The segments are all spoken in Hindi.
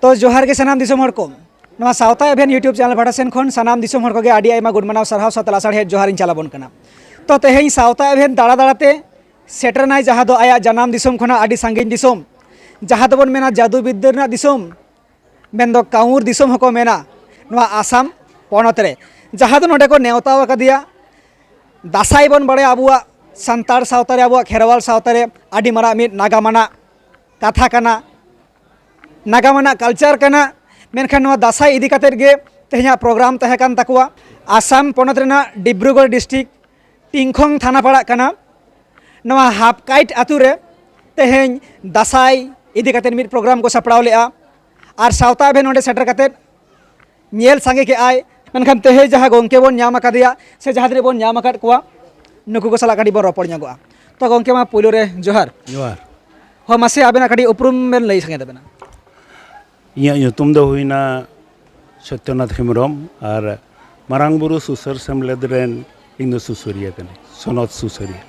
तो जोहार के सानाम दिसोम हर को नवा सावता एभेन यूट्यूब चैनल भाटा सेन खन सानाम दिसोम हर को गे आडी आयमा गुड मनाव सरहाव सतला साढ़े जोहार चालाबन कना। तो तेहें सावता एभेन दाड़ा दाड़ाते सेटरनाय जहाँ दो आया जनाम दिसोम खना आडी सांगिन दिसोम जहाँ दोबन मेना जादू विद्या रना दिसोम मेन दो काउर दिसोम हको मेना नवा आसाम पनत रे जहाँ दो नोडे को नेवता कदिया दासाई बन बड़े आबुआ संतार सावता रे आबुआ खेरवाल सावता रे आडी मारा मिद नागामाना कथा कना नागामाना कल्चर कना मेनखान नवा दासाई इदी कतेर गे तेहें प्रोग्राम तहे कान ताकुआ आसाम पनत रेना डिब्रुगढ़ डिस्ट्रिक्ट टिंखोंग थाना पड़ा कना नवा हाफकाइट आतु रे तेहें दासाई इदी कतेर मिद प्रोग्राम को सपड़ाव लेआ आर सावता एभेन नोडे सेटर कतेर नेल सांगे के आय मेनखान तेहे जहाँ गंके बन नाम आकादिया से जहाँ दिन बन नाम आकाद कुआ नुकु को सला काटी बन रपड़ ᱧᱚᱜᱚᱜᱼᱟ। तो गंके मा पुलो रे जोहार जोहार हो मासे आबेना काटी उपरुम बेन लई सांगे देबेना। इया ᱧᱩᱛᱩᱢ ᱫᱚ ᱦᱩᱭᱱᱟ सत्यनाथ हेम्ब्रम और मारांग बुरु सुसर सेमलेद रेन ᱤᱧ ᱫᱚ सुसुरिया कने सनत सुसुरिया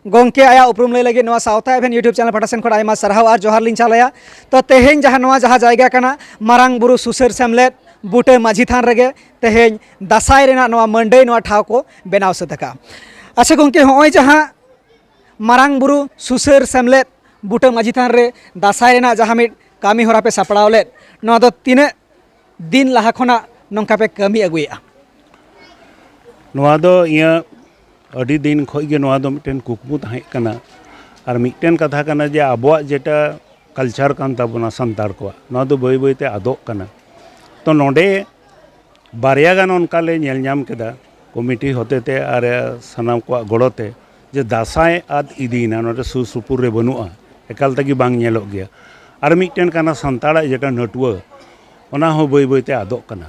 गंके आया उपरुम लई लगे नवा सावता एभेन यूट्यूब चैनल भाटा सेन खन आयमा सरहाव और जोहार लिंग चालाया। तो तेहें जहाँ नवा जहाँ जायगा कना मारांग बुरु सुसर सेमलेद बूटे माझी थान रगे तेहें दासाई रेना नवा मंडई नवा ठाव को बेनाव सदका। अच्छा गंके होय जहाँ मारांग बुरु सुसर सेमलेद बूटे माझी थान रे दासाई रेना जहाँ मिड कामी होरा पे सपड़ाव लेद नवा दो तीने दिन लाहा खना नंका पे कमी अगुया नवा दो इया अडी दिन खय गे नवा दो मिटेन कुकमु ताहे कना और मिटेन कथा कना जे आबोआ जेटा कल्चर कान ताबोना संतार को नवा दो बय बयते आदोक कना। तो नोडे बारिया गान उनकाले नेल नाम केदा कमिटी होतेते और सनाम को गड़ोते जे दासाई आद इदीना नोडे सुसुपुर रे बनुआ एकाल तगी बांग नेलोग गया और मिटेन काना संताड़ा जेटा नटुआ ओना हो बय बयते आदोक कना।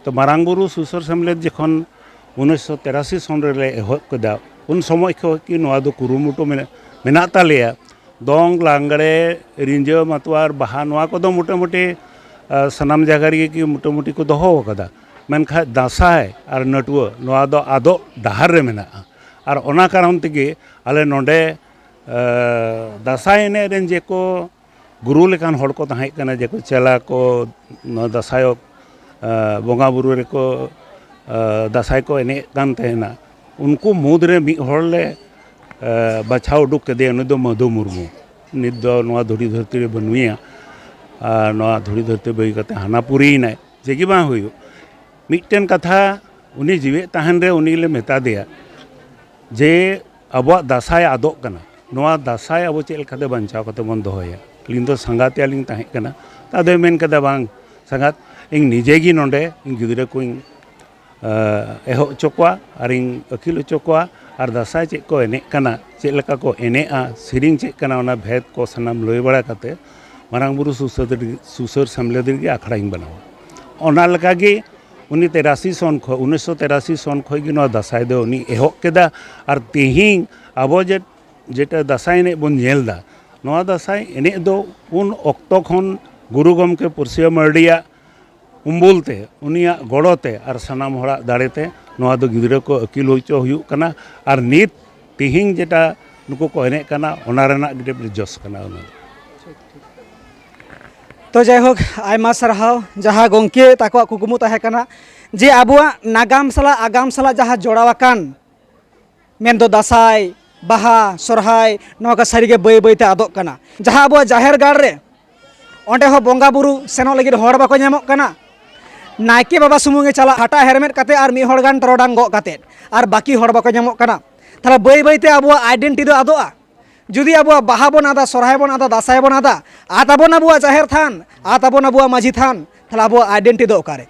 तो मारांग बुरु सुसर सेमलेद जखन 1983 सन रे एहब कदा उन समय को कि नवा दो कुरुमुटो मेना तालेया दोंग लांगड़े रिंजो मतवार बहा नवा को दो मोटे सनाम जगह रे कि मोटे को दोहो कदा मेनखा दासाई और नटुआ नवा दो आदो डाहर रे मेना और ओना कारण तेगे आले नोडे दासाई ने रेन जे को गुरु लेकान हड़ को ताहे कना जे को चेला को दासाई बोंगा बुरु रे को दासाई को एने कान तहेना उनको मुद रे मी हड़ ले बाछाव उडुक के दे उनी दो मधु मुर्मू नित दो नवा धुड़ी धरती रे बनुया नवा धुड़ी धरती बई कते हानापुरी नाय जेगी बा हुयो मिटेन कथा उनी जीवे ताहन रे उनी ले मेता देया जे अबो दासाई आदोक कना नवा दासाई अबो चेल खाते बंचाव कते बन दोहया लिंग दो संगातिया लिंग ताहे कना तादे मेन कदा बांग संगात इंग निजेगी नोडे इंग गिदरे को इंग एहो चोकवा और इंग अखिल चोकवा और दासाई चेक को एने कना चेक लका को एने आ सिरिंग चेक कना ओना भेद को सनाम लय बड़ा कते मारांग बुरु सुसर सेमलेद गे आखड़ा इंग बनावा ओना लका गे उनी 83 सन खो 1983 सन खय गे नो दासाई दो उनी एहो केदा और तेहिंग आबो जेटा दासाई ने बन नेलदा नवा दासाई एने दो उन ऑक्टो खन गुरु गमके पुरसिया मर्डिया उम्बुलते उनिया गड़ोते और सनाम हड़ा दाड़ेते नवा दो गिदरे को अकिल होचो हुयुक कना और नित तिहिंग जेटा नुको को एने कना ओना रेना गिदे जस कना ओना। तो जायहोक आयमा सरहाव जहाँ गंके ताको कुकुमु ताहे कना जे आबुआ नागाम सला आगाम सला जहाँ जोड़ावाकान मेन दो दासाई बाहा सोरहाय नवा का सारी के बय बयते आदोक कना जहाँ आबुआ जाहेर गाड़ रे ओंडे हो बोंगा बुरु सेनो लगी हड़ बाको नामोक कना नायके बाबा सुमुंगे चला हाटा हेरमेट काते और मी हड़ गान टरोडांग गो काते और बाकी हड़ बाको नामोक कना थाला बय बयते आबुआ आइडेंटिटी दो आदोआ जुदी आबुआ बाहा बन आदा सोरहाय बन आदा दासाई बन आदा आताबन आबुआ जाहेर थान आताबन आबुआ माझी थान थाला आबुआ आइडेंटिटी दो ओकारे।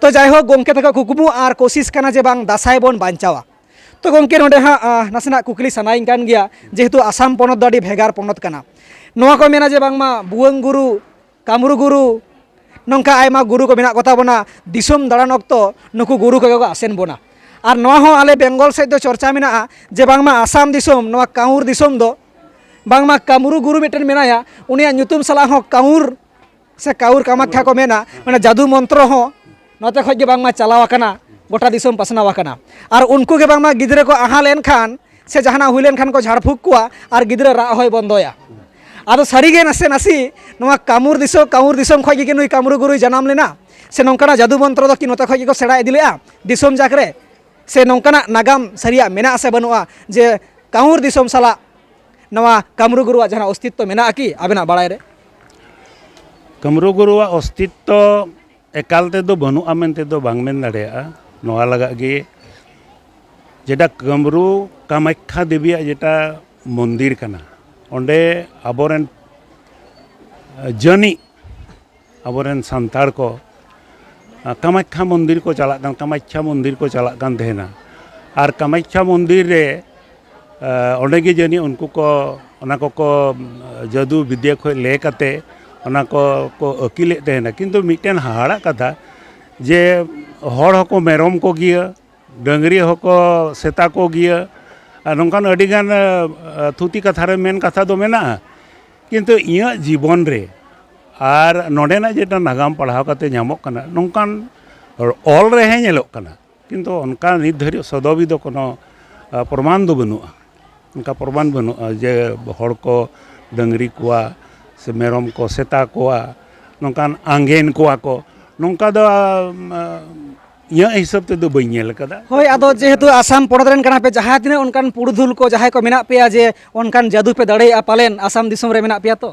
तो जायहोक गंके तक कुकुमु और कोशिश कना जे बांग दासाई बन बांचावा। तो गंके नोडे हाँ नासेना कुकली सनाइन कान गया जेहेतु आसाम पनत दाड़ी भेगार पनत कना नवा को मेना जे बांगमा बुवंग गुरु कामरू गुरु नंका आयमा गुरु को मेना कोता बना दिसोम दाड़ान अक्तो नुकु गुरु को आसेन बना और नवा हो आले बेंगल सेद दो चर्चा मेना जे बांगमा आसाम दिसोम नवा काउर दिसोम दो बांगमा कामरू गुरु मिटेन मेनाया उनिया ᱧᱩᱛᱩᱢ सला हो काउर से काउर कामाख्या को मेना माने जादू मंत्र हो नते खज बांगमा चलावा कना गोटा दिसोम पसनावा कना और उनको के बांगमा गिदरे को आहा लेन खान से जहाना हुई लेन खान को झाड़फूक कुआ और गिदरे रा होय बंदोया आदो सारीगे नासे नासी नवा कामुर दिसोम खय गे नुई कामरू गुरुई जनाम लेना से नोंकाना जादू मंत्र दो कि नोते खय गे को सेड़ा इदिलेआ दिसोम जाकरे से नोंकाना नागाम सारिया मेना से बनुआ जे कामुर दिसोम साला नवा कामरू गुरुआ जहां अस्तित्व मेना कि आबेना बाड़ाय रे कामरू गुरुआ अस्तित्व एकालते दो बनुआ मेनते दो बांग मेन दाड़ेया नोआ लगा गे जेटा कामरू कामाख्या देविया जेटा मंदिर कना ओंडे आबोरेन जनी आबोरेन सांतार को कामाख्या मंदिर को चलाक कान तेना और कामाख्या मंदिर रे ओंडे गे जनी उनको को ओना को जादू विद्या खो ले काते ओना को अकिले तेना किंतु मिटेन हाड़ा कथा जे हड़ हको मेरम को गिया डंगरी हको सेता को गिया नौकान अडिगान थुती कथा रे मेन कथा दो मेना किंतु इया जीवन रे और नोडेना जेटा नागाम पढ़ाव काते नामोक कना नौकान ऑल रे हे नेलोक कना किंतु उनका नित धरि सदबी दो कोनो प्रमाण दो बनुआ उनका प्रमाण बनुआ जे हड़ को डंगरी कोआ से मेरम को सेता कोआ नौकान आंगेन कोआ को नौका दो इया हिसाब ते दो बइनेल कदा होय आदो जेहेतु आसाम पोनत रेन कना पे जहां तिना उनकान पुरुधुल को जहां को मेना पेया जे उनकान जादू पे दड़ेया पालेन आसाम दिसोम रे मेना पेया तो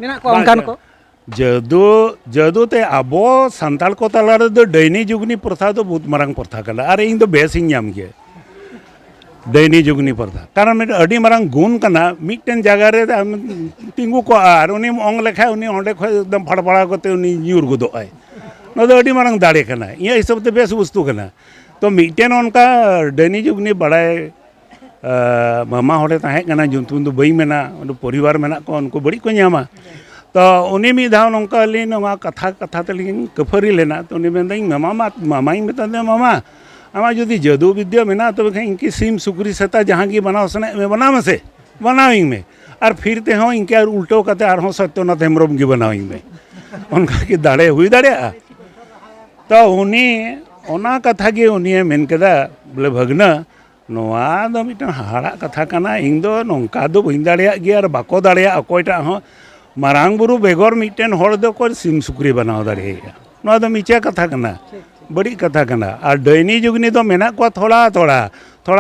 मेना को उनकान को जादू ते आबो सांताल को तला रे दो दैनी जुगनी प्रथा दो बहुत मारंग प्रथा कना अरे इन दो बेसिंग नाम गे दैनी जुगनी प्रथा कारण में अडी मारंग गुण कना मिटन जगह रे तिंगु को आर उनी ओंग लेखा उनी ओंडे खय एकदम फड़फड़ा कोते उनी न्यूर गोदो आय नदो अडी मारंग दाड़े कना इया हिसाब ते बेस वस्तु कना तो मिटन उनका दैनी जुगनी बड़ाय मामा होड़े ताहे कना जुंतुन दो बई मेना परिवार मेना को उनको बड़ी को न्यामा तो उनी मी धाव नौका ली नवा कथा तलिंग कफरी लेना तो उनी मेंदाई मामाई मेता मामा आमा जुदी जादू विद्या मेना तो इनकी सीम सुकरी सेता जहाँ की बनाओ सने में बनाव से बनाविंग में और फिर ते हों इनके उल्टो कते और हों सत्यनाथ हेम्ब्रम की बनाविंग में उनका की दाड़े हुई दाड़े तो उनी ओना कथा के उनी मेन केदा बोले भगना नोआ दो मिटन हाड़ा कथा कना इन दो नौका दो बइन दाड़ेया गे और बाको दाड़ेया अकोयटा हों मारांग बुरु बेगर मिटन हड़ दो को सीम सुकरी बनाव दाड़ेया नोआ दो मिचे कथा कना बड़ी कथा कना और दैनी जुगनी तो मेना को थोड़ा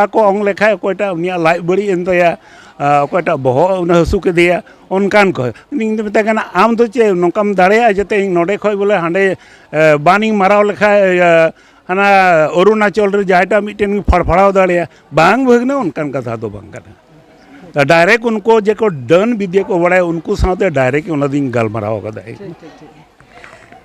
को अंग लेखा अकोयटा उनिया लाइट बड़ी एन तया अकोयटा बहो उन हसु के दिया उनकान को इन दो मेता कना आम दो चे नौकाम दाड़ेया जते नोडे खय बोले हांडे बानिंग माराव लेखा हाना अरुणाचल रे जायटा मिटन फड़फड़ाव दाड़ेया बांग भगना उनकान कथा तो बांग कना डायरेक्ट उनको जे को डन विद्या को बड़ा उनको साथे डायरेक्ट उना दिन गलमाराव कदा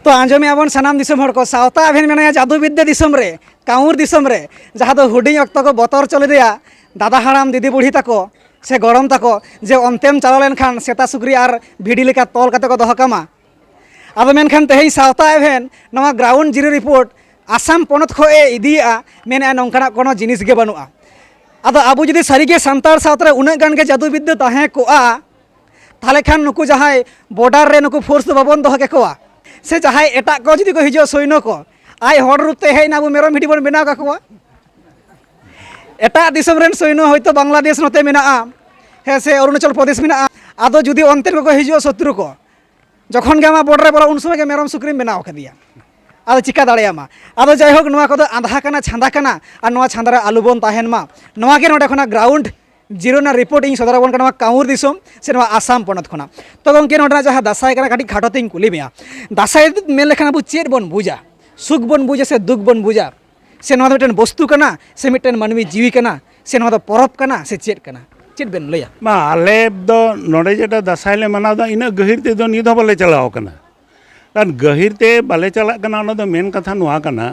तो आंजमे आबन सनाम दिसम हड़ को सावता अभेन मेना जादू विद्या दिसम रे काउर दिसम रे जहाँ तो हुडिंग अक्तो को बतर चले दिया दादा हाराम दीदी बुढ़ी तको से गरम तको जे अंतेम चला लेन खान सेता सुकरी और भिडी लेका तोल कते को दोह कामा आदो मेनखान तेही सावता अभेन नवा ग्राउंड जीरो रिपोर्ट आसाम पोनत खो ए इदिया मेना नौकाना कोनो जिनिस गे बनुआ आदो आबो जुदी सारीगे सांतार सावतरे उना गान गे जादू विद्या ताहे कोआ ताले खान नुकु जहाय बॉर्डर रे नुकु फोर्स दो बाबन दोह के कोआ से जहां एटा को जुदी को हिजो सैन्य को आय हड़ रूपते हेना अब मेरम भिडी बन बनाव काकुआ एटा दिसम रेन सैन्य होयतो बांग्लादेश नते मेना हे से अरुणाचल प्रदेश मेना आदो जुदी अंते को हिजो शत्रु को जखन गे बॉर्डर बोला उन समय के मेरम सुक्रीम बनाव खदिया आदो चिका दाड़ेयामा आदो जाय होक नोआ को आंधा कना छांदा कना और नोआ छांदा रे आलू बन ताहेन मा नोआ के नोडे खना ग्राउंड जीरो ना रिपोर्ट इन सदर बन काउर दिसम से आसाम पोनत खना तो गंके नोडा जहाँ दासाय कना काटी खाटो तीन कुली मेया दासाय मेन लेखान अब चेद बन बुझा सुख बन बुझा से दुख बन बुझा से नोआ मिटन वस्तु कना से मिटन मानवी जीवी कना से नोआ परब कना से चेद कना चेद बेन लया मा आले दो नोडे जेटा दासाय ले मनाव दा इना गहिर ते दो निदो बाले चलाव कना कारण गहिर ते बाले चला कना ओना दो मेन कथा नोआ कना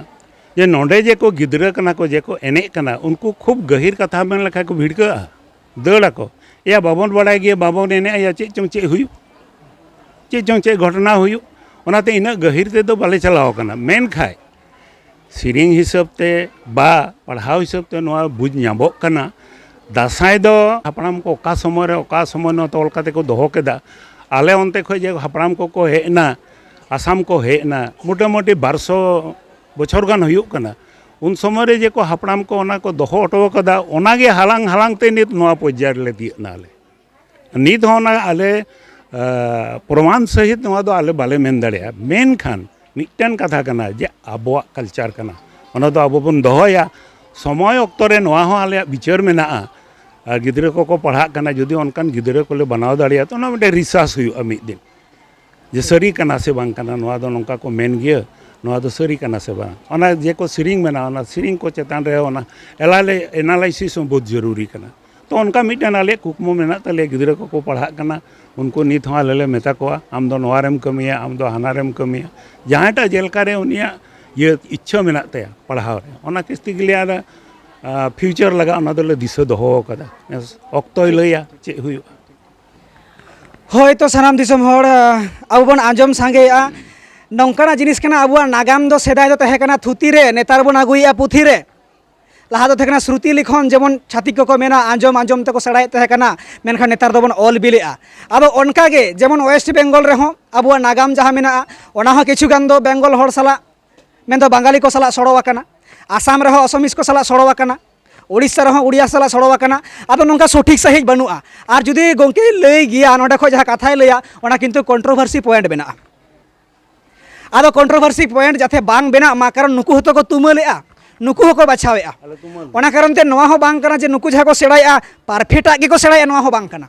जे नोडे जे को गिदरा कना को जे को एने कना उनको खूब गहिर कथा मेन लेखा को भिड़का दड़ा को या बाबन बड़ा गए बाबन एने या चे चों चे हुई चे चों चे घटना हुई ओनाते इना गहिर ते दो बाले चलाव कना मेन खाय सिरिंग हिसाब ते बा पढ़ाव हिसाब ते नोआ बुझ नामो कना दासाय दो हापड़ाम को ओका समय न तोल काते को दोहो केदा आले ओनते खय जे हापड़ाम को हेना आसाम को हेना मोटामुटी 1200 बछर गान हुई कना उन समय जे को हापड़ाम को ओना को दोहो अटो कदा ओनागे हालांग हालांग ते नित नोआ पर्याय ले दिए नाले नित होना आले प्रमाण सहित नवा दो आले बाले मेन दाड़े मेन खान मिट्टन कथा कना जे आबोआ कल्चर कना ओना दो आबो बन दोहया समय ऑक्तो रे नवा हो आले विचार मेना और गिद्रे को पढ़ा कना जुदी उनकान गिद्रे को ले बनाव दाड़िया तो ना मिटे रिसार्च हुई मिद दिन जे सरी कना से बांग कना नवा दो नोंका को मेन गिया नवा दो सरी कना से बांग ओना जे को सिरिंग मेना ओना सिरिंग को चेतान रे ओना एनालाइसिस बहुत जरूरी कना तो उनका मिटन आले कुकमो मेना तले गिद्रे को पढ़ा कना उनको नित हो आले मेता को आम दो नवारेम कमिया आम दो हानारेम कमिया जहाँटा जेलका रे उनिया ये इच्छा मेना तया पढ़ाव रे ओना किस्ती गिलिया फ्यूचर लगा ओना दोले दिशा दोहो कदा ऑक्तोय लैया चे हुई होय तो सानाम दिसम हर अब बन आंजम सांगेया नौकाना जिनिस कना अब नागाम दो सेदाय दो तहे कना थुती रे नेतार बन आगुया पुथी रे लहा दो तहे श्रुति लिखन जेमन छातिक को मेना आंजम आंजम तक सेड़ाय तहे कना मेनखान नेतार दो बन ऑल बिलेआ अब ओनकागे जेमन वेस्ट बेंगल रे हो अब नागाम जहाँ मेना ओना हो किछु गान दो बेंगल हर साला मेन दो बंगाली को साला सड़ो आकना आसाम रे हो असमिस को साला सड़ो आकना ओडिशा रे हो उड़िया साला सड़ो आकना अब नोंका सठिक सही बनुआ और जुदी गोंके लई गिया नोडे खो जहाँ कथाय लैया ओना किंतु कंट्रोवर्सी पॉइंट बेना अब कंट्रोवर्सी पॉइंट जाते बांग बेना मा कारण नुकु हतो को तुमलेआ नुकु हको बाछावेआ ओना कारण ते नोआ हो बांग कना जे नुकु जहाँ को सेड़ाया परफेक्टा गे को सेड़ाया नोआ हो बांग कना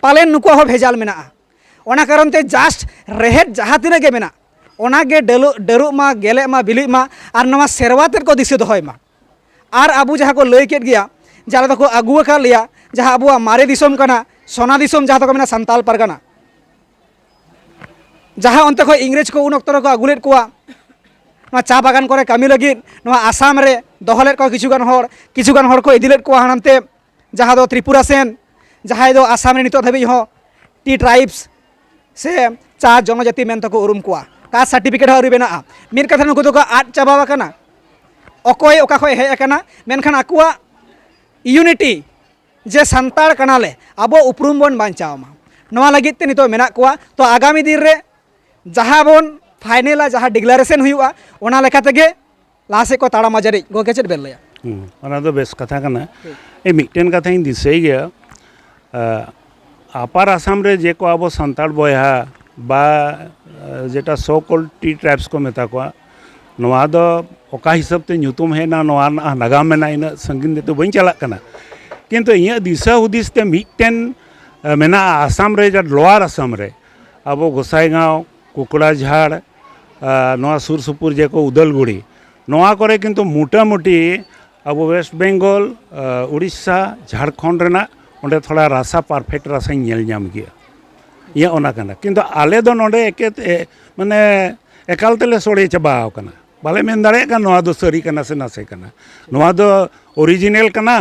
पालेन नुकु हो भेजाल मेना ओना कारण ते जस्ट रेहेट जहाँ तिना गे मेना ओना गे डरु मा गेले मा बिली मा और नोआ सेरवाते को दिसे दोहय मा और आबू जहाँ को लई केट गया जहाँ तो को आगुआ का लिया जहाँ अब मारे दिसोम कना सोना दिसोम जहाँ तो मेना संताल परगना जहाँ अंत खो इंग्रेज को उन अक्तर को आगुलेट को चा बागान करे कामी लगी आसाम रे दोहलेट को किछुगान हर को इदिलेट को हानते जहाँ दो त्रिपुरा सेन जहाँ दो आसाम रे नितो धाबी हो टी ट्राइब्स से चा जनजाति मेन तको उरुम को कास्ट सर्टिफिकेट हरि बेना मिर कथा नुकु तो आद चाबा कना अकोय ओका खय हेज आकना मेनखान आकुआ यूनिटी जे संतार कनाले अब उपरुम बन बांचावमा नोआ लगित ते नितो मेना कोआ तो आगामी दिन रे जहाँ बन फाइनल जहाँ डिक्लारेशन हुआ ओना लेखा तेगे लासे को ताड़ा मजारी गोके चेद बेल लया ओना दो बेस कथा कना ए मिटन कथाई दिसै गया आपार आसाम रे जे को अब संतार बयहा बा जेटा सो कॉल्ड टी ट्राइब्स को मेता को नोआ दो ओका हिसाब ते ᱧᱩᱛᱩᱢ हेना नोआ नागाम मेना इन संगीन तो बई चला कना किंतु इया दिशा हुदिस ते मिटन मेना आसाम रे लोअर आसाम रे अब गोसाईगांव कुकड़ाझाड़ नोआ सुर सुपुर जे को उदलगुड़ी नोआ करे किंतु मोटामुटी अब वेस्ट बेंगल उड़ीसा झारखंड रेना ओंडे थोड़ा रासा परफेक्ट रासा नेल नाम गया इया ओना कना किंतु आले दो नोडे एके माने एकाल तेले सोड़े चाबाव कना बाले मेन दाड़े का नोआ दो सरी कना से नासे कना नोआ दो ओरिजिनल कना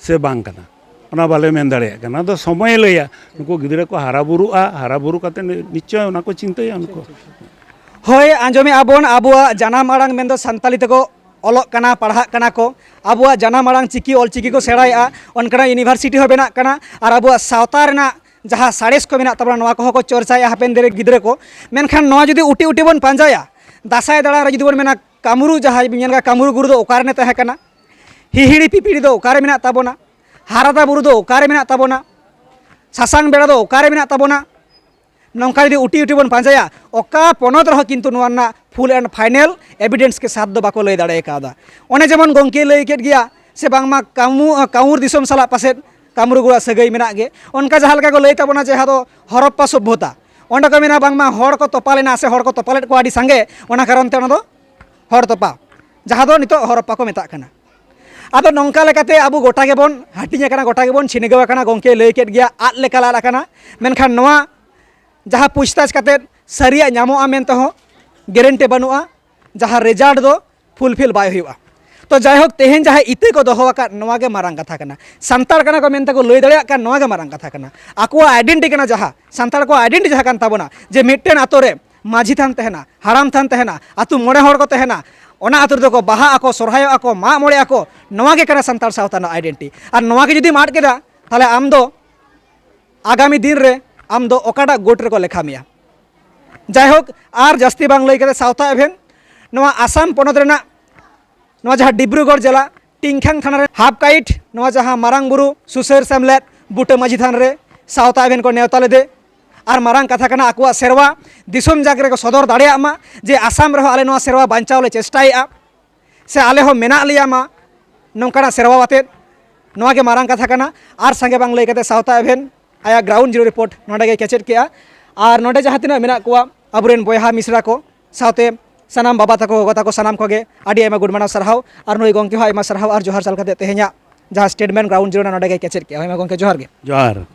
से बांग कना ओना बाले मेन दाड़े कना दो समय लैया नुको गिदरे को हारा बुरु काते निश्चय ओना को चिंताया उनको होय आंजमे आबोन आबुआ जानाम आड़ांग मेन दो संताली तको ऑलोग कना पढ़ा कना को आबुआ जानाम आड़ांग चिकी ऑल चिकी को सेड़ाया ओनकना यूनिवर्सिटी हो बेना कना और आबुआ सावता रेना जहाँ साड़ेस को मेना तबना नोआ को चर्चाया हापेन देरे गिद्रे को मेनखान नोआ जुदी उटी उटी बन पांजाया दासाय दाड़ा रे जुदी बन मेना कामरू जहाँ मेनगा कामरू गुरु दो ओकारे ने तहे कना हिहिड़ी पिपिड़ी दो ओकारे मेना ताबोना हारादा बुरु दो ओकारे मेना ताबोना सासांग बेड़ा दो ओकारे मेना ताबोना नौका जुदी उटी उटी बन पांजाया ओका पनत रह किंतु नोआ फुल एंड फाइनल एविडेंस के साथ दो बाको लई दाड़े कादा ओने जेमन गोंके लई केट गया से बांगमा कामूर दिसोम साला पासे कामरू गुड़ा सगई मेना गे उनका जहाँ लगा को लई ताबोना जहाँ दो हरप्पा सभ्यता ओंडे को मेना बांगमा हड़ को तोपालेना से हड़ को तोपालेट को आडी संगे ओना कारण ते ओना दो हड़ तोपा जहाँ दो नितो हरप्पा को मेता कना आदो नौका लेकाते आबो गोटा गेबन हाटिnya kana गोटा गेबन छिनेगवा kana गोंके लई केट गया आद लेका ला kana मेनखान नोआ जहाँ पूछताछ काते सरिया ᱧᱟᱢᱚᱜᱼᱟ मेनते हो गारंटी बनुआ जहाँ रिजल्ट दो फुलफिल बाय हुआ तो जायहोक तेहेन जहाँ इते को दोहोका नोआ गे मारांग कथा कना संतार कना को मेनते को लई दाड़िया का नोआ गे मारांग कथा कना आको आइडेंटिटी कना जहाँ संतार को आइडेंटिटी जहाँ कान ताबोना जे मिटटेन आतो रे माझी थान तहेना हाराम थान तहेना आतु मोड़े हड़ को तहेना ओना आतु दो को बाहा आको सोरहाय आको मा मोड़े आको नोआ गे कना संतार सावता ना आइडेंटिटी और नोआ गे जुदी माड केदा ताले आम दो आगामी दिन रे आम दो ओकाटा गोट रे को लेखा मिया जायहोक आर जास्ती बांग लई कते सावता एभेन नोआ आसाम पनत रेना नोआ जहाँ डिब्रुगढ़ जिला टिंखांग थाना रे हाफ काइट नोआ जहाँ मारांग बुरु सुसर सेमलेट बुटे माझी थान रे सावता एभेन को नेवता लेदे और मारांग कथा कना आकुआ सेरवा दिसोम जागे को सदर दाड़िया मा जे आसाम रहो आले नोआ सेरवा बांचाव ले चेष्टाया से आले हो मेना लिया मा नौकाना सेरवा वाते नोआ के मारांग कथा कना और संगे बांग लई कते सावता एभेन आया ग्राउंड जीरो रिपोर्ट नोडे के केचेट किया और नोडे जहाँ तिना मेना कुआ अबुरेन बयहा मिश्रा को सावते सानाम बाबा तको गोगो तको सानाम कोगे आडी आयमा गुड माना सरहाव और नुई गोंके हो आयमा सरहाव और जोहार साल कते तेहे냐 जहाँ स्टेटमेंट ग्राउंड जीरो नोडे के केचेट किया आयमा गोंके जोहार गे जोहार